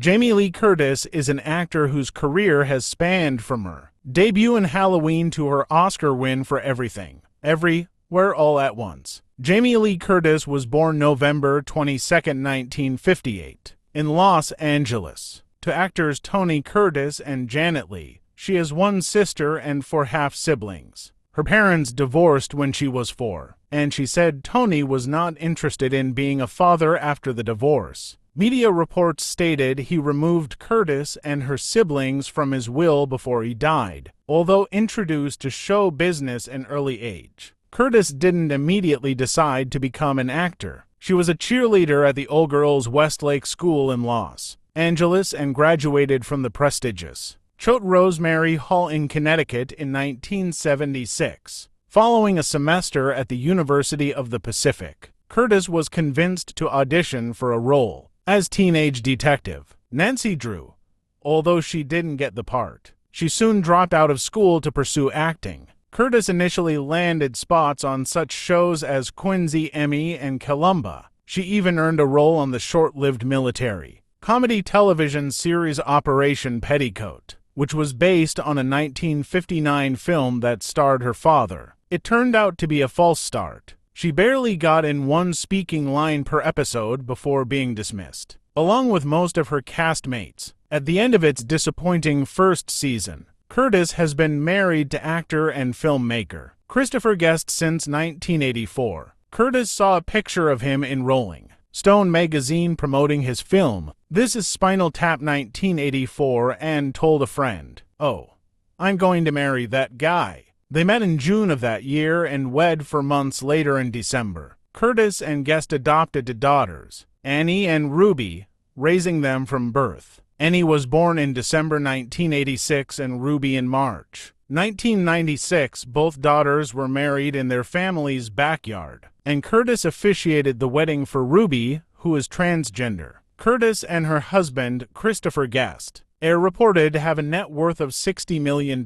Jamie Lee Curtis is an actor whose career has spanned from her debut in Halloween to her Oscar win for Everything, Everywhere, All at Once. Jamie Lee Curtis was born November 22, 1958, in Los Angeles, to actors Tony Curtis and Janet Leigh. She has one sister and 4 half-siblings. Her parents divorced when she was 4, and she said Tony was not interested in being a father after the divorce. Media reports stated he removed Curtis and her siblings from his will before he died, although introduced to show business at an early age. Curtis didn't immediately decide to become an actor. She was a cheerleader at the all-girls Westlake School in Los Angeles and graduated from the prestigious Choate Rosemary Hall in Connecticut in 1976. Following a semester at the University of the Pacific, Curtis was convinced to audition for a role as teenage detective Nancy Drew. Although she didn't get the part, she soon dropped out of school to pursue acting. Curtis initially landed spots on such shows as Quincy, Emmy, and Columba. She even earned a role on the short-lived military comedy television series Operation Petticoat, which was based on a 1959 film that starred her father. It turned out to be a false start. She barely got in one speaking line per episode before being dismissed, along with most of her castmates. At the end of its disappointing first season, Curtis has been married to actor and filmmaker Christopher Guest since 1984. Curtis saw a picture of him in Rolling Stone magazine promoting his film This Is Spinal Tap 1984 and told a friend, "Oh, I'm going to marry that guy." They met in June of that year and wed for months later in December. Curtis and Guest adopted 2 daughters, Annie and Ruby, raising them from birth. Annie was born in December 1986 and Ruby in March 1996. Both daughters were married in their family's backyard, and Curtis officiated the wedding for Ruby, who is transgender. Curtis and her husband, Christopher Guest, are reported to have a net worth of $60 million.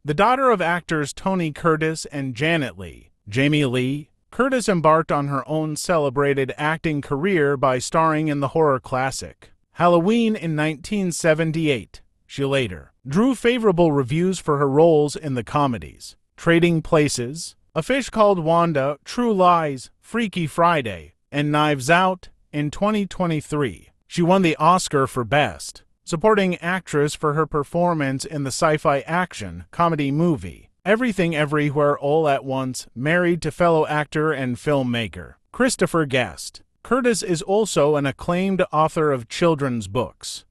The daughter of actors Tony Curtis and Janet Leigh, Jamie Lee Curtis embarked on her own celebrated acting career by starring in the horror classic Halloween in 1978. She later drew favorable reviews for her roles in the comedies Trading Places, A Fish Called Wanda, True Lies, Freaky Friday, and Knives Out. In 2023, she won the Oscar for Best Supporting Actress for her performance in the sci-fi action comedy movie Everything Everywhere All at Once, married to fellow actor and filmmaker Christopher Guest. Curtis is also an acclaimed author of children's books.